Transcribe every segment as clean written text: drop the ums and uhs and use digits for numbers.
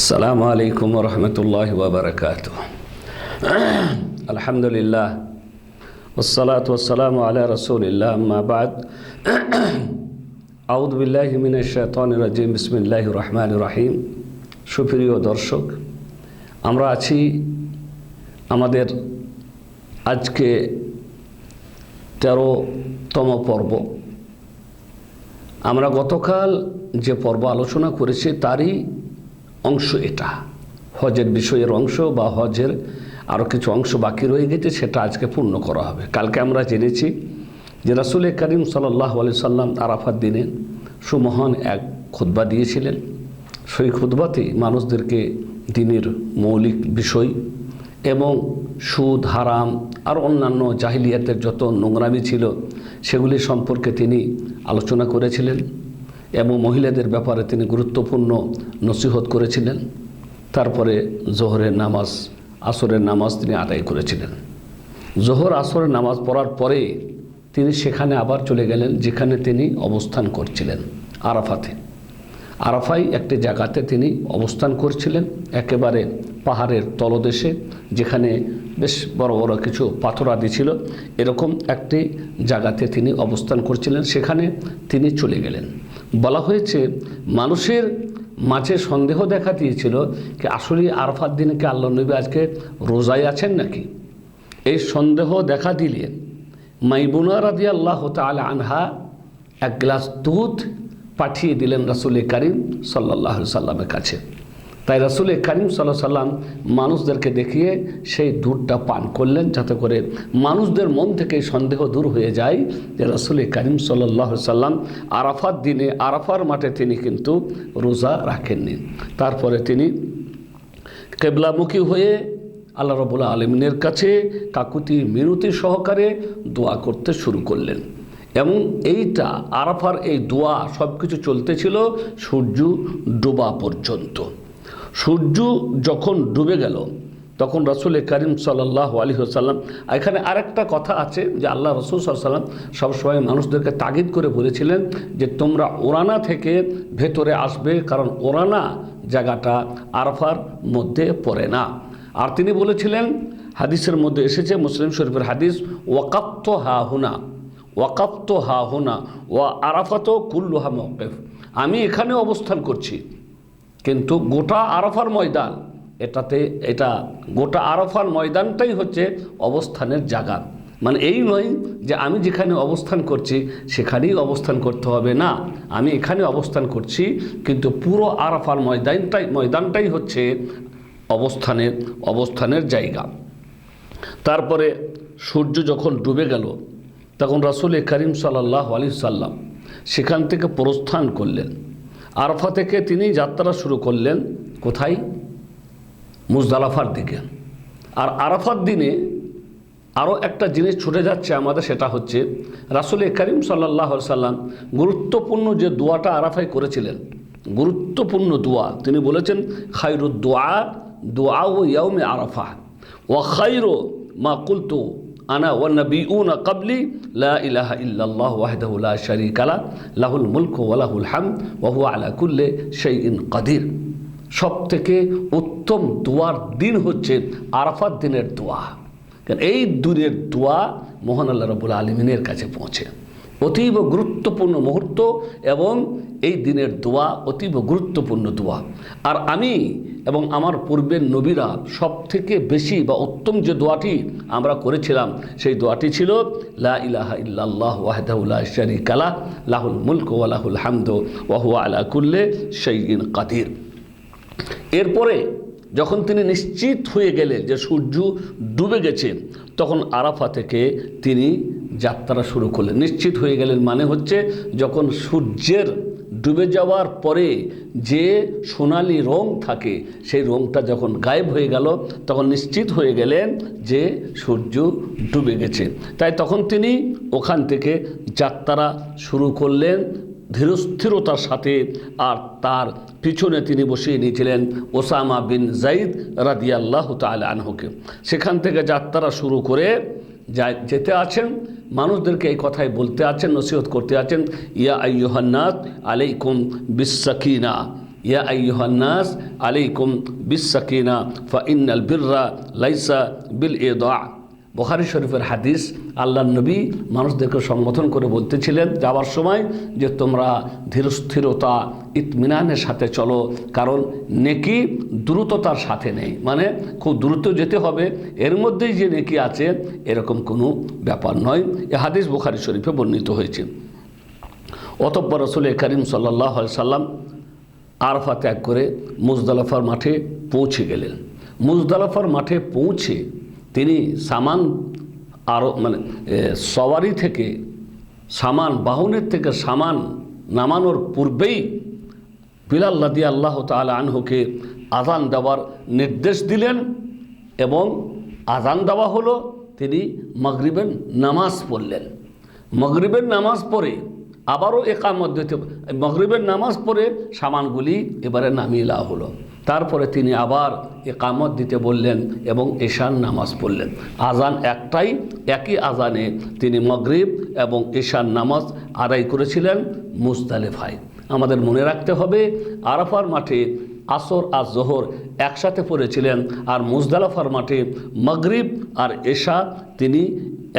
السلام عليكم ورحمة الله وبركاته. الحمد لله والصلاة والسلام على رسول الله. أما بعد أعوذ بالله من الشيطان الرجيم. بسم الله الرحمن الرحيم. সুপ্রিয় দর্শক, আমরা আছি আমাদের আজকে 13তম পর্ব। আমরা গতকাল যে পর্ব আলোচনা করেছি তারই অংশ এটা, হজের বিষয়ের অংশ বা হজের আরও কিছু অংশ বাকি রয়ে গেছে, সেটা আজকে পূর্ণ করা হবে। কালকে আমরা জেনেছি যে রাসূল করিম সাল্লাল্লাহু আলাইহি সাল্লাম আরাফার দিনে সুমহান এক খুতবা দিয়েছিলেন। সেই খুতবাতে মানুষদেরকে দিনের মৌলিক বিষয় এবং সুদ, হারাম আর অন্যান্য জাহিলিয়াতের যত নোংরামি ছিল সেগুলি সম্পর্কে তিনি আলোচনা করেছিলেন এবং মহিলাদের ব্যাপারে তিনি গুরুত্বপূর্ণ নসিহত করেছিলেন। তারপরে জোহরের নামাজ, আসরের নামাজ তিনি আদায় করেছিলেন। জোহর আসরের নামাজ পড়ার পরে তিনি সেখানে আবার চলে গেলেন যেখানে তিনি অবস্থান করছিলেন, আরাফাতে। আরাফাই একটি জায়গাতে তিনি অবস্থান করছিলেন, একেবারে পাহাড়ের তলদেশে, যেখানে বেশ বড় বড় কিছু পাথরাদি ছিল। এরকম একটি জায়গাতে তিনি অবস্থান করছিলেন, সেখানে তিনি চলে গেলেন। বলা হয়েছে মানুষের মাঝে সন্দেহ দেখা দিয়েছিল কি আসলে আরাফার দিনে কি আল্লাহ নবী আজকে রোজায় আছেন নাকি। এই সন্দেহ দেখা দিলে মাইমুনা রাদিয়াল্লাহু তাআলা আনহা এক গ্লাস দুধ পাঠিয়ে দিলেন রাসূল করিম সাল্লাল্লাহু আলাইহি সাল্লামের কাছে। তাই রাসূল করিম সাল্লাল্লাহু আলাইহি সাল্লাম মানুষদেরকে দেখিয়ে সেই দুধটা পান করলেন, যাতে করে মানুষদের মন থেকে সন্দেহ দূর হয়ে যায় যে রাসূল করিম সাল্লাল্লাহু আলাইহি সাল্লাম আরাফার দিনে, আরাফার মাঠে তিনি কিন্তু রোজা রাখেননি। তারপরে তিনি কিবলামুখী হয়ে আল্লাহ রাব্বুল আলামিনের কাছে কাকুতি মিনতি সহকারে দোয়া করতে শুরু করলেন। এবং এইটা আরাফার এই দোয়া সব কিছু চলতেছিল সূর্য ডোবা পর্যন্ত। সূর্য যখন ডুবে গেল তখন রাসূল করিম সাল্লাল্লাহু আলাইহি ওয়াসাল্লাম, এখানে আরেকটা কথা আছে যে আল্লাহ রাসূল সাল্লাল্লাহু আলাইহি ওয়াসাল্লাম সবসময় মানুষদেরকে তাগিদ করে বলেছিলেন যে তোমরা ওরানা থেকে ভেতরে আসবে, কারণ ওরানা জায়গাটা আরাফার মধ্যে পড়ে না। আর তিনি বলেছিলেন, হাদিসের মধ্যে এসেছে, মুসলিম শরীফের হাদিস, ওয়াকাফতু হাহুনা ওয়াকাফতু হাহুনা ওয়া আরাফাতু কুল্লুহা মাওকিফ। আমি এখানে অবস্থান করছি, কিন্তু গোটা আরাফার ময়দান, এটা গোটা আরাফার ময়দানটাই হচ্ছে অবস্থানের জায়গা। মানে এই নয় যে আমি যেখানে অবস্থান করছি সেখানেই অবস্থান করতে হবে, না, আমি এখানে অবস্থান করছি কিন্তু পুরো আরাফার ময়দানটাই হচ্ছে অবস্থানের জায়গা। তারপরে সূর্য যখন ডুবে গেল তখন রাসূল করিম সাল্লাল্লাহু আলাইহি সাল্লাম সেখান থেকে প্রস্থান করলেন। আরাফা থেকে তিনি যাত্রা শুরু করলেন কোথায়? মুজদালিফার দিকে। আর আরাফার দিনে আরও একটা জিনিস ছুটে যাচ্ছে আমাদের, সেটা হচ্ছে রাসূল করিম সাল্লাল্লাহু আলাইহি সাল্লাম গুরুত্বপূর্ণ যে দোয়াটা আরাফায় করেছিলেন, গুরুত্বপূর্ণ দোয়া তিনি বলেছেন, খায়রুদ দুআ ইয়াউমে আরাফা ওয়া খায়রু মা কুলতু আনা ওয়া নাবিয়ুনা ক্বাবলি লা ইলাহা ইল্লাল্লাহু ওয়াহদাহু লা শারীকা লাহু লাহুল মুলকু ওয়া লাহুল হামদ ওয়া হুয়া আলা কুল্লি শাইইন কাদির। সবথেকে উত্তম দোয়ার দিন হচ্ছে আরাফাত দিনের দোয়া। কারণ এই দিনের দোয়া মহান আল্লাহ রাব্বুল আলামিনের কাছে পৌঁছে, অতীব গুরুত্বপূর্ণ মুহূর্ত, এবং এই দিনের দোয়া অতীব গুরুত্বপূর্ণ দোয়া। আর আমি এবং আমার পূর্বের নবীরা সব থেকে বেশি বা উত্তম যে দোয়াটি আমরা করেছিলাম সেই দোয়াটি ছিল লা ইলাহা ইল্লাল্লাহু ওয়াহদাহু লা শারীকা লাহু লাহুল মুলকু ওয়া লাহুল হামদু ওয়া হুয়া আলা কুল্লি শাইইন কাদির। এরপরে যখন তিনি নিশ্চিত হয়ে গেলেন যে সূর্য ডুবে গেছে, তখন আরাফা থেকে তিনি যাত্রা শুরু করলেন। নিশ্চিত হয়ে গেলেন মানে হচ্ছে যখন সূর্যের ডুবে যাওয়ার পরে যে সোনালি রং থাকে সেই রংটা যখন গায়েব হয়ে গেল তখন নিশ্চিত হয়ে গেলেন যে সূর্য ডুবে গেছে। তাই তখন তিনি ওখান থেকে যাত্রা শুরু করলেন ধীরস্থিরতার সাথে। আর তার পিছনে তিনি বসিয়ে নিয়েছিলেন ওসামা বিন যায়েদ রাদিয়াল্লাহু তাআলা আনহুকে। সেখান থেকে যাত্রা শুরু করে যেতে আছেন, মানুষদেরকে এই কথাই বলতে আছেন, নসিহত করতে আছেন, ইয়া আইয়ুহান নাস আলাইকুম বিসসাকিনা, ইয়া আইয়ুহান নাস আলাইকুম বিসসাকিনা ফাইন্নাল বিররা লাইসা বিল ইদা। বুখারী শরীফের হাদিস। আল্লাহর নবী মানুষদেরকে সম্বোধন করে বলতেছিলেন যাওয়ার সময় যে তোমরা ধীরস্থিরতা ইতমিনানের সাথে চলো, কারণ নেকি দ্রুততার সাথে নেই, মানে খুব দ্রুত যেতে হবে, এর মধ্যেই যে নেকি আছে এরকম কোনো ব্যাপার নয়। এ হাদিস বুখারী শরীফে বর্ণিত হয়েছে। অতঃপর রাসূল করিম সাল্লাল্লাহু আলাইহি সাল্লাম আরাফা ত্যাগ করে মুজদালিফার মাঠে পৌঁছে গেলেন। মুজদালিফার মাঠে পৌঁছে তিনি সামান সওয়ারি থেকে সামান, বাহনের থেকে সামান নামানোর পূর্বেই বিলাল রাদিয়াল্লাহু তাআলা আনহুকে আযান দেওয়ার নির্দেশ দিলেন এবং আযান দেওয়া হলো। তিনি মাগরিবের নামাজ পড়লেন। মাগরিবের নামাজ পড়ে আবারও ইকামত দিতে, মাগরিবের নামাজ পড়ে সামানগুলি এবারে নামিয়ে নেওয়া হলো। তারপরে তিনি আবার ইকামত দিতে বললেন এবং ঈশার নামাজ পড়লেন। আজান একটাই, একই আজানে তিনি মাগরিব এবং ঈশার নামাজ আদায় করেছিলেন মুজদালিফায়। আমাদের মনে রাখতে হবে আরাফার মাঠে আসর আর জোহর একসাথে পড়েছিলেন, আর মুজদালিফার মাঠে মাগরিব আর ঈশা তিনি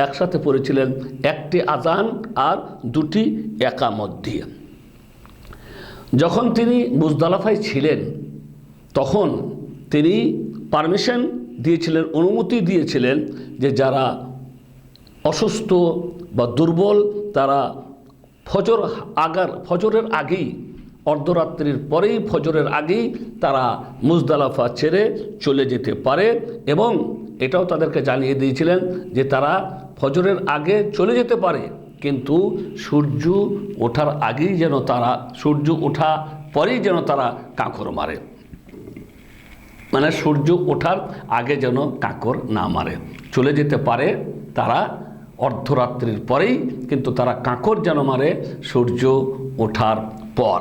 একসাথে পড়েছিলেন, একটি আজান আর দুটি ইকামত দিয়ে। যখন তিনি মুজদালিফায় ছিলেন তখন তিনি পারমিশন দিয়েছিলেন, অনুমতি দিয়েছিলেন যে যারা অসুস্থ বা দুর্বল তারা ফজরের আগেই, অর্ধরাত্রির পরেই ফজরের আগেই তারা মুজদালিফা ছেড়ে চলে যেতে পারে, এবং এটাও তাদেরকে জানিয়ে দিয়েছিলেন যে তারা ফজরের আগে চলে যেতে পারে, কিন্তু সূর্য ওঠার আগেই যেন তারা, সূর্য ওঠা পরেই যেন তারা কাঁকর মারে, মানে সূর্য ওঠার আগে যেন কাঁকর না মারে। চলে যেতে পারে তারা অর্ধরাত্রির পরেই, কিন্তু তারা কাঁকর যেন মারে সূর্য ওঠার পর।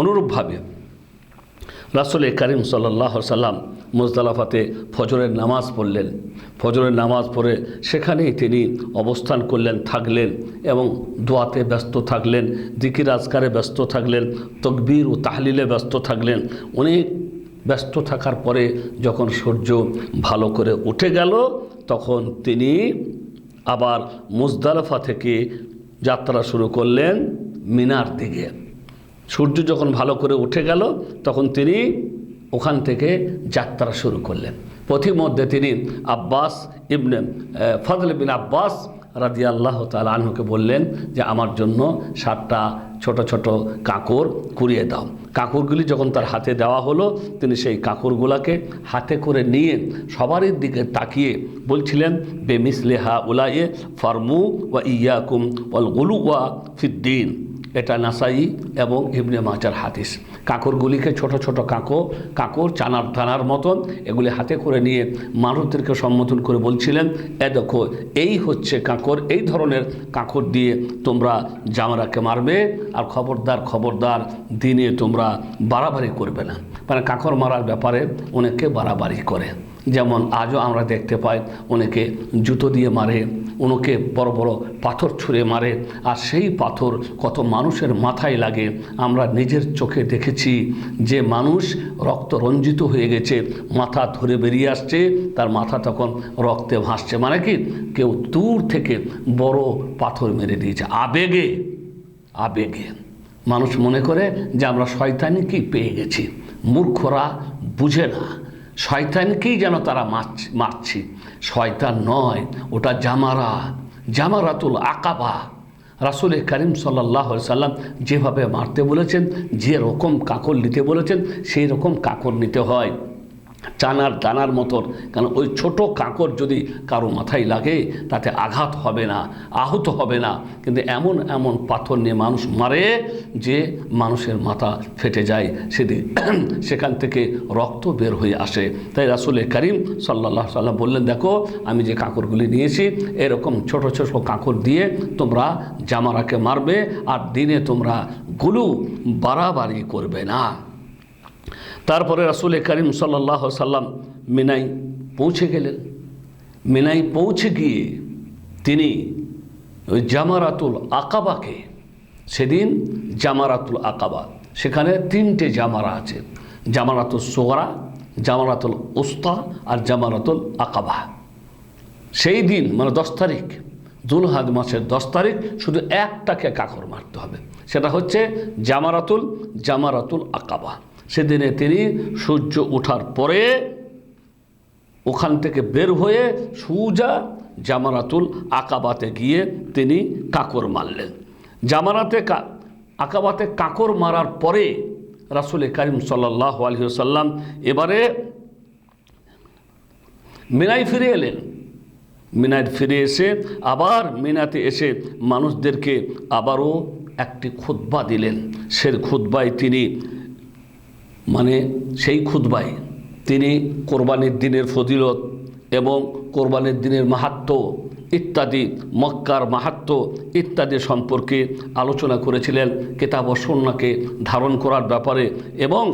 অনুরূপভাবে রাসূল করিম সাল্লাল্লাহু আলাইহি সাল্লাম মুজদালিফাতে ফজরের নামাজ পড়লেন। ফজরের নামাজ পড়ে সেখানেই তিনি অবস্থান করলেন, থাকলেন এবং দোয়াতে ব্যস্ত থাকলেন, জিকির আজকারে ব্যস্ত থাকলেন, তাকবীর ও তাহলিলে ব্যস্ত থাকলেন। অনেক ব্যস্ত থাকার পরে যখন সূর্য ভালো করে উঠে গেল তখন তিনি আবার মুজদালিফা থেকে যাত্রা শুরু করলেন মিনার দিকে। সূর্য যখন ভালো করে উঠে গেল তখন তিনি ওখান থেকে যাত্রা শুরু করলেন। পথিমধ্যে তিনি ফজল বিন আব্বাস রাদিয়াল্লাহু তাআলা আনহুকে বললেন যে আমার জন্য 7টা ছোট ছোট কাঁকর কুড়িয়ে দাও। কাঁকরগুলি যখন তার হাতে দেওয়া হলো তিনি সেই কাঁকরগুলাকে হাতে করে নিয়ে সবারই দিকে তাকিয়ে বলছিলেন বেমিসলি হাউলায়ে ফারমু ওয়া ইয়াকুম ওয়াল গুলুওয়া ফিদ্দিন। এটা নাসাই এবং ইবনে মাজার হাদিস। কাঁকরগুলিকে ছোট ছোট কাঁকর চানার দানার মতন এগুলি হাতে করে নিয়ে মানুষদেরকে সম্বোধন করে বলছিলেন, এ দেখো এই হচ্ছে কাঁকর, এই ধরনের কাঁকর দিয়ে তোমরা জামারাকে মারবে, আর খবরদার দিনে তোমরা বাড়াবাড়ি করবে না। মানে কাঁকর মারার ব্যাপারে অনেকে বাড়াবাড়ি করে, যেমন আজও আমরা দেখতে পাই অনেকে জুতো দিয়ে মারে, অনেকে বড় বড় পাথর ছুঁড়ে মারে, আর সেই পাথর কত মানুষের মাথায় লাগে। আমরা নিজের চোখে দেখেছি যে মানুষ রক্ত রঞ্জিত হয়ে গেছে, মাথা ধরে বেরিয়ে আসছে, তার মাথা তখন রক্তে ভাসছে, মানে কি কেউ দূর থেকে বড় পাথর মেরে দিয়েছে আবেগে। মানুষ মনে করে যে আমরা শয়তানি কি পেয়ে গেছি। মূর্খরা বুঝে না শয়তানকেই যেন তারা মারছি। শয়তান নয়, ওটা জামারাতুল আকাবা। রাসূল করিম সাল্লাল্লাহু আলাইহি সাল্লাম যেভাবে মারতে বলেছেন, যে রকম কাঁকর নিতে বলেছেন সেই রকম কাঁকর নিতে হয়, চানার দানার মতন। কারণ ওই ছোট কাঁকর যদি কারো মাথায় লাগে তাতে আঘাত হবে না, আহত হবে না, কিন্তু এমন এমন পাথর নিয়ে মানুষ মারে যে মানুষের মাথা ফেটে যায়, সেখান থেকে রক্ত বের হয়ে আসে। তাই রাসূল করিম সাল্লাল্লাহু আলাইহি সাল্লাম বললেন, দেখো আমি যে কাঁকরগুলি নিয়েছি এরকম ছোট ছোট কাঁকর দিয়ে তোমরা জামারাকে মারবে, আর দিনে তোমরা বাড়াবাড়ি করবে না। তারপরে রাসূল করিম সাল্লাল্লাহু আলাইহি সাল্লাম মিনায় পৌঁছে গেলেন। মিনায় পৌঁছে গিয়ে তিনি ওই জামারাতুল আকাবাকে, সেদিন জামারাতুল আকাবা সেখানে 3টে জামারা আছে, জামারাতুল সোগরা, জামারাতুল উস্তা আর জামারাতুল আকাবা। সেই দিন মানে 10 তারিখ, যুলহজ মাসের 10 তারিখ শুধু একটাকে কাকর মারতে হবে, সেটা হচ্ছে জামারাতুল আকাবা। সেদিনে তিনি সূর্য ওঠার পরে ওখান থেকে বের হয়ে সোজা জামারাতুল আকাবাতে গিয়ে তিনি কাকর মারলেন। আকাবাতে কাকর মারার পরে রাসূল করিম সাল্লাল্লাহু আলাইহি ওয়াসাল্লাম এবারে মিনায় ফিরে এলেন। মিনায় ফিরে এসে আবার মিনাতে এসে মানুষদেরকে আবারও একটি খুতবা দিলেন। সেই খুতবায় তিনি কোরবানির দিনের ফজিলত এবং কোরবানির দিনের মাহাত্ম্য ইত্যাদি, মক্কার মাহাত্ম্য ইত্যাদি সম্পর্কে আলোচনা করেছিলেন, কিতাব ও সুন্নাহকে ধারণ করার ব্যাপারে এবং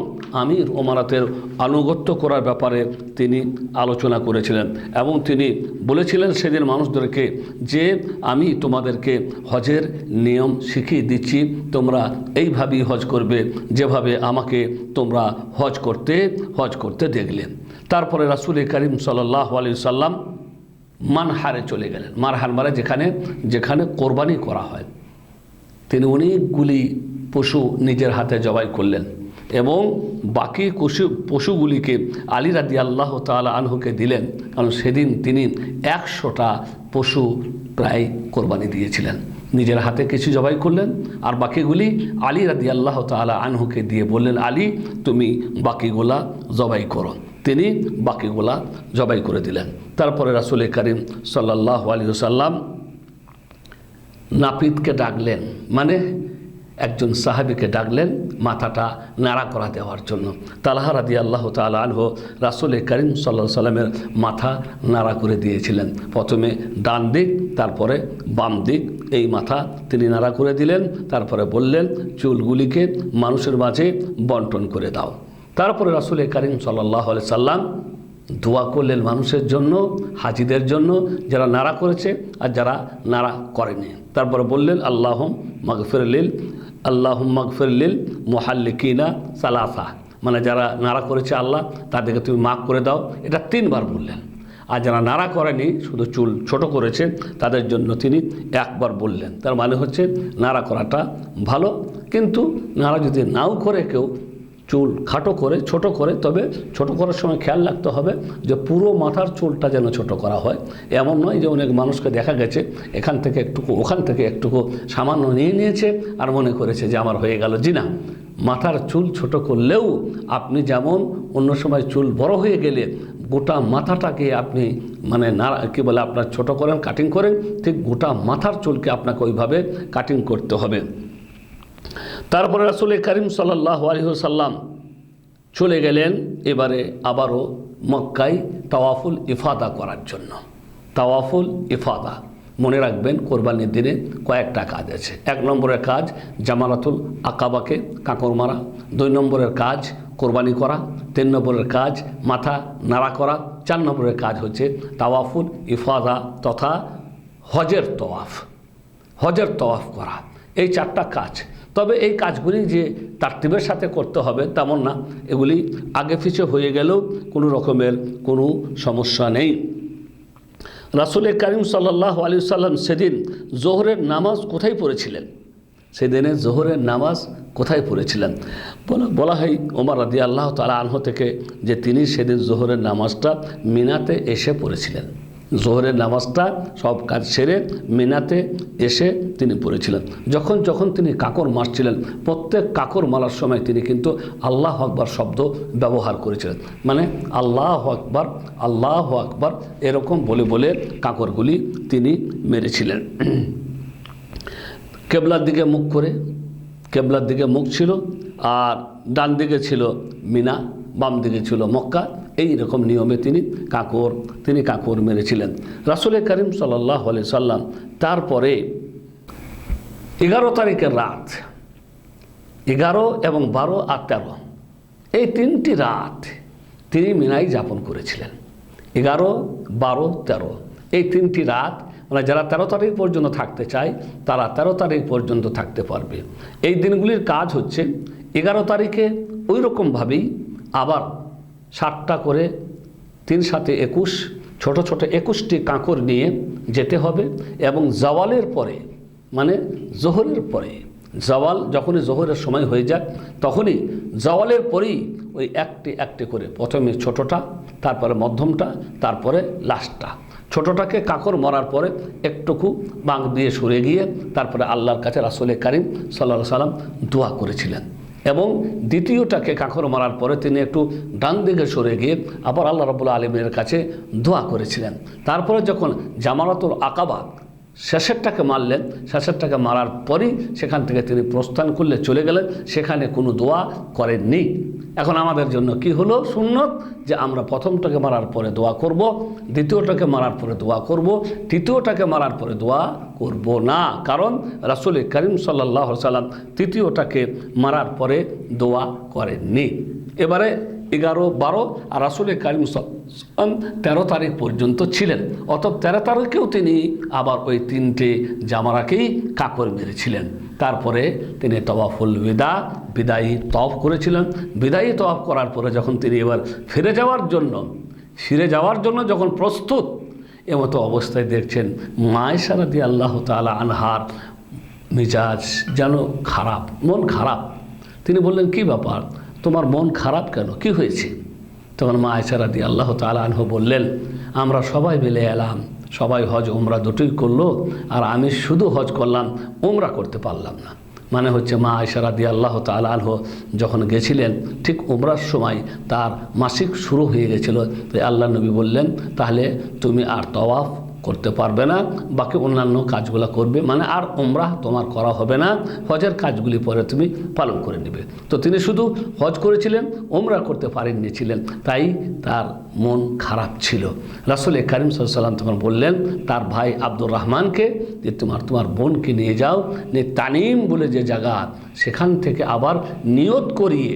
আমির ওমারাতের আনুগত্য করার ব্যাপারে তিনি আলোচনা করেছিলেন। এবং তিনি বলেছিলেন সেদিন মানুষদেরকে যে আমি তোমাদেরকে হজের নিয়ম শিখিয়ে দিচ্ছি, তোমরা এইভাবেই হজ করবে যেভাবে আমাকে তোমরা হজ করতে দেখলেন। তারপরে রাসূল করিম সাল্লাল্লাহু আলাইহি সাল্লাম মানহারে চলে গেলেন। মানহার মানে যেখানে কোরবানি করা হয়। তিনি অনেকগুলি পশু নিজের হাতে জবাই করলেন এবং বাকি পশুগুলিকে আলী রাদিয়াল্লাহু তাআলা আনহুকে দিলেন, কারণ সেদিন তিনি 100টা পশু প্রায় কোরবানি দিয়েছিলেন। নিজের হাতে কিছু জবাই করলেন আর বাকিগুলি আলী রাদিয়াল্লাহু তাআলা আনহুকে দিয়ে বললেন, আলী তুমি বাকিগুলা জবাই করো। তিনি বাকিগুলা জবাই করে দিলেন। তারপরে রাসূল করিম সাল্লাল্লাহু আলাইহি ওয়াসাল্লাম নাপিতকে ডাকলেন, মানে একজন সাহাবীকে ডাকলেন মাথাটা নাড়া করা দেওয়ার জন্য। তালহা রাদিয়াল্লাহু তাআলা আনহু রাসূল করিম সাল্লাল্লাহু আলাইহি ওয়াসাল্লামের মাথা নাড়া করে দিয়েছিলেন। প্রথমে ডান দিক, তারপরে বাম দিক, এই মাথা তিনি নাড়া করে দিলেন। তারপরে বললেন চুলগুলিকে মানুষের মাঝে বন্টন করে দাও। তারপরে রাসূল করিম সাল্লাল্লাহু আলাইহি সাল্লাম দোয়া করলেন মানুষের জন্য, হাজিদের জন্য, যারা নাড়া করেছে আর যারা নাড়া করেনি। তারপরে বললেন আল্লাহুম্মা গফির লিল মুহাল্লিকিনা সালাসা, মানে যারা নাড়া করেছে আল্লাহ তাদেরকে তুমি মাফ করে দাও। এটা 3 বার বললেন। আর যারা নাড়া করেনি, শুধু চুল ছোট করেছে, তাদের জন্য তিনি 1 বার বললেন। তার মানে হচ্ছে নাড়া করাটা ভালো, কিন্তু নাড়া যদি নাও করে কেউ চুল খাটো করে ছোট করে, তবে ছোট করার সময় খেয়াল রাখতে হবে যে পুরো মাথার চুলটা যেন ছোট করা হয়। এমন নয় যে অনেক মানুষকে দেখা গেছে এখান থেকে একটুকু ওখান থেকে একটুকু সামান্য নিয়েছে আর মনে করেছে যে আমার হয়ে গেল। জি না, মাথার চুল ছোট করলেও আপনি যেমন অন্য সময় চুল বড় হয়ে গেলে গোটা মাথাটাকে আপনি মানে আপনার ছোট করেন, কাটিং করেন, ঠিক গোটা মাথার চুলকে আপনাকে ওইভাবে কাটিং করতে হবে। তারপরে রাসূল করিম সাল্লাল্লাহু আলাইহি ওয়াসাল্লাম চলে গেলেন এবারে আবারও মক্কায় তাওয়াফুল ইফাদা করার জন্য। তাওয়াফুল ইফাদা মনে রাখবেন, কোরবানির দিনে কয়েকটা কাজ আছে। 1 নম্বরের কাজ জামারাতুল আকাবাকে কাকর মারা, 2 নম্বরের কাজ কোরবানি করা, 3 নম্বরের কাজ মাথা নাড়া করা, 4 নম্বরের কাজ হচ্ছে তাওয়াফুল ইফাদা তথা হজের তওয়াফ করা। এই 4টা কাজ। তবে এই কাজগুলি যে তারতিবের সাথে করতে হবে তেমন না, এগুলি আগে পিছে হয়ে গেলেও কোনো রকমের কোনো সমস্যা নেই। রাসূল করিম সাল্লাল্লাহু আলাইহি ওয়াসাল্লাম সেদিন জোহরের নামাজ কোথায় পড়েছিলেন? সেদিনে জোহরের নামাজ কোথায় পড়েছিলেন? বলা হয় ওমর রাদিয়াল্লাহু তাআলা আনহু থেকে যে তিনি সেদিন জোহরের নামাজটা মিনাতে এসে পড়েছিলেন। জোহরের নামাজটা সব কাজ সেরে মিনাতে এসে তিনি পড়েছিলেন। যখন তিনি কাকর মারছিলেন, প্রত্যেক কাকর মারার সময় তিনি কিন্তু আল্লাহু আকবার শব্দ ব্যবহার করেছিলেন, মানে আল্লাহু আকবার এরকম বলে কাকরগুলি তিনি মেরেছিলেন। কেবলার দিকে মুখ ছিল, আর ডান দিকে ছিল মিনা, বাম দিকে ছিল মক্কা। এই রকম নিয়মে তিনি কাকর মেরেছিলেন রাসূল করিম সাল্লাল্লাহু আলাইহি সাল্লাম। তারপরে 11 তারিখের রাত, 11 এবং 12 আর 13, এই 3টি রাত তিনি মিনায় যাপন করেছিলেন। 11, 12, 13 এই 3টি রাত, মানে যারা 13 তারিখ পর্যন্ত থাকতে চায় তারা 13 তারিখ পর্যন্ত থাকতে পারবে। এই দিনগুলির কাজ হচ্ছে 11 তারিখে ওই রকমভাবেই আবার 7টা করে 3 7 21 ছোট ছোট 21টি কাঁকর নিয়ে যেতে হবে এবং জাওয়ালের পরে মানে জোহরের পরে, জাওয়াল যখনই জোহরের সময় হয়ে যায় তখনই জাওয়ালের পরেই ওই একটি একটি করে প্রথমে ছোটটা, তারপরে মধ্যমটা, তারপরে লাস্টটা। ছোটটাকে কাঁকর মরার পরে একটুকু বাঁক দিয়ে সরে গিয়ে তারপরে আল্লাহর কাছে রাসূল কারীম সাল্লাল্লাহু আলাইহি সাল্লাম দোয়া করেছিলেন এবং দ্বিতীয়টাকে কাঁকর মারার পরে তিনি একটু ডান দিকে সরে গিয়ে আবার আল্লাহ রাব্বুল আলামিনের কাছে দোয়া করেছিলেন। তারপরে যখন জামারাতুল আকাবা শেষেরটাকে মারলেন, শেষেরটাকে মারার পরই সেখান থেকে তিনি প্রস্থান করলে চলে গেলেন, সেখানে কোনো দোয়া করেননি। এখন আমাদের জন্য কি হলো সুন্নত যে আমরা প্রথমটাকে মারার পরে দোয়া করব, দ্বিতীয়টাকে মারার পরে দোয়া করব, তৃতীয়টাকে মারার পরে দোয়া করব না, কারণ রাসূল করিম সাল্লাল্লাহু আলাইহি সাল্লাম তৃতীয়টাকে মারার পরে দোয়া করেননি। এবারে 11, 12 আর রাসূল করিম 13 তারিখ পর্যন্ত ছিলেন। অতএব 13 তারিখেও তিনি আবার ওই 3টে জামারাকেই কাঁকর মেরেছিলেন। তারপরে তিনি তওয়াফুল বিদায়ী তওয়াফ করেছিলেন। বিদায়ী তওয়াফ করার পরে যখন তিনি এবার ফিরে যাওয়ার জন্য যখন প্রস্তুত, এমতো অবস্থায় দেখছেন আয়েশা রাদিয়াল্লাহু তাআলা আনহার মিজাজ যেন খারাপ, মন খারাপ। তিনি বললেন, কি ব্যাপার, তোমার মন খারাপ কেন, কি হয়েছে? তখন আয়েশা রাদিয়াল্লাহু তাআলা আনহা বললেন, আমরা সবাই মিলে এলাম, সবাই হজ উমরা দুটোই করলো, আর আমি শুধু হজ করলাম, উমরা করতে পারলাম না। মানে হচ্ছে আয়েশা রাদিয়াল্লাহু তাআলা আনহা যখন গেছিলেন ঠিক উমরার সময় তার মাসিক শুরু হয়ে গেছিল। তাই আল্লাহ নবী বললেন, তাহলে তুমি আর তওয়াফ করতে পারবে না, বাকি অন্যান্য কাজগুলো করবে, মানে আর উমরাহ তোমার করা হবে না, হজের কাজগুলি পরে তুমি পালন করে নেবে। তো তিনি শুধু হজ করেছিলেন, উমরা করতে পারেননি ছিলেন, তাই তার মন খারাপ ছিল। রাসূল করিম সাল্লাল্লাহু আলাইহি সাল্লাম তখন বললেন তার ভাই আব্দুর রহমানকে যে তোমার বোনকে নিয়ে যাও, নিয়ে তানিম বলে যে জায়গা সেখান থেকে আবার নিয়ত করিয়ে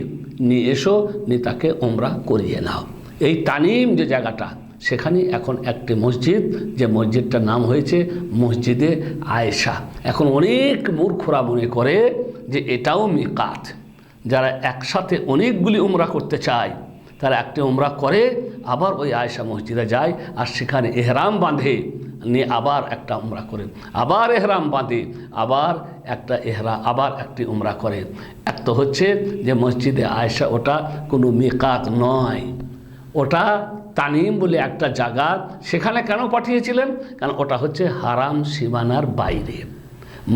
নিয়ে এসো, নিয়ে তাকে উমরা করিয়ে নাও। এই তানিম যে জায়গাটা, সেখানে এখন একটি মসজিদ, যে মসজিদটার নাম হয়েছে মসজিদে আয়েশা। এখন অনেক মূর্খরা মনে করে যে এটাও মিকাত। যারা একসাথে অনেকগুলি উমরা করতে চায় তারা একটি উমরা করে আবার ওই আয়েশা মসজিদে যায়, আর সেখানে এহরাম বাঁধে, নিয়ে আবার একটা উমরা করে, আবার এহরাম বাঁধে, আবার একটি উমরা করে। এক তো হচ্ছে যে মসজিদে আয়েশা ওটা কোনো মিকাত নয়, ওটা তানিম বলে একটা জায়গা। সেখানে কেন পাঠিয়েছিলেন? কারণ ওটা হচ্ছে হারাম সীমানার বাইরে।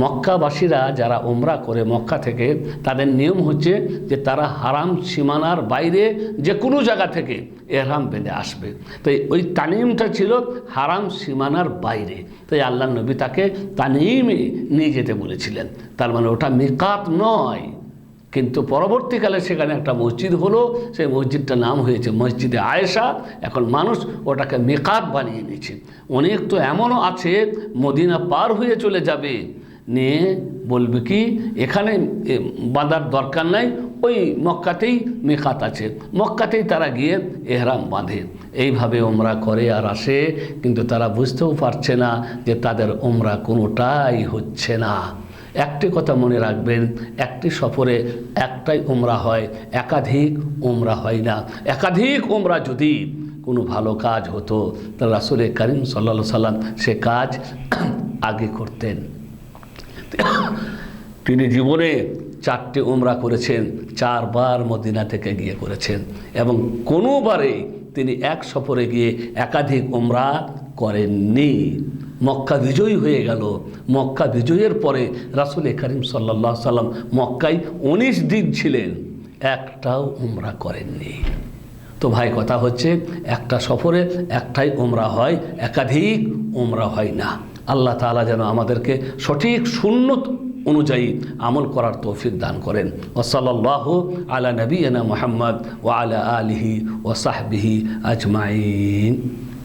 মক্কাবাসীরা যারা উমরা করে মক্কা থেকে, তাদের নিয়ম হচ্ছে যে তারা হারাম সীমানার বাইরে যে কোনো জায়গা থেকে এহরাম বেঁধে আসবে। তাই ওই তানিমটা ছিল হারাম সীমানার বাইরে, তাই আল্লাহ নবী তাকে তানিমে নিয়ে যেতে বলেছিলেন। তার মানে ওটা মিকাত নয়। কিন্তু পরবর্তীকালে সেখানে একটা মসজিদ হলো, সেই মসজিদটার নাম হয়েছে মসজিদে আয়েশা। এখন মানুষ ওটাকে মিকাত বানিয়ে নিয়েছে। অনেক তো এমনও আছে মদিনা পার হয়ে চলে যাবে, নিয়ে বলবে কি এখানে বাঁধার দরকার নাই, ওই মক্কাতেই মিকাত আছে, মক্কাতেই তারা গিয়ে এহরাম বাঁধে। এইভাবে উমরা করে আর আসে, কিন্তু তারা বুঝতেও পারছে না যে তাদের উমরা কোনোটাই হচ্ছে না। একটি কথা মনে রাখবেন, একটি সফরে একটাই উমরা হয়, একাধিক উমরা হয় না। একাধিক উমরা যদি কোনো ভালো কাজ হতো তাহলে রাসূল করিম সাল্লাল্লাহু আলাইহি সাল্লাম সে কাজ আগে করতেন। তিনি জীবনে 4টি উমরা করেছেন, 4 বার মদিনা থেকে গিয়ে করেছেন, এবং কোনোবারে তিনি এক সফরে গিয়ে একাধিক উমরা করেননি। মক্কা বিজয়ী হয়ে গেল। মক্কা বিজয়ের পরে রাসূল করিম সাল্লাল্লাহু আলাইহি সাল্লাম মক্কায় 19 দিন ছিলেন, একটাও উমরা করেননি। তো ভাই কথা হচ্ছে একটা সফরে একটাই উমরা হয়, একাধিক উমরা হয় না। আল্লাহ তাআলা যেন আমাদেরকে সঠিক সুন্নত অনুযায়ী আমল করার তৌফিক দান করেন। ওয়া সাল্লাল্লাহু আলা নবিয়িনা মুহাম্মদ ওয়া আলা আলিহি ওয়া সাহবিহি আজমাইন।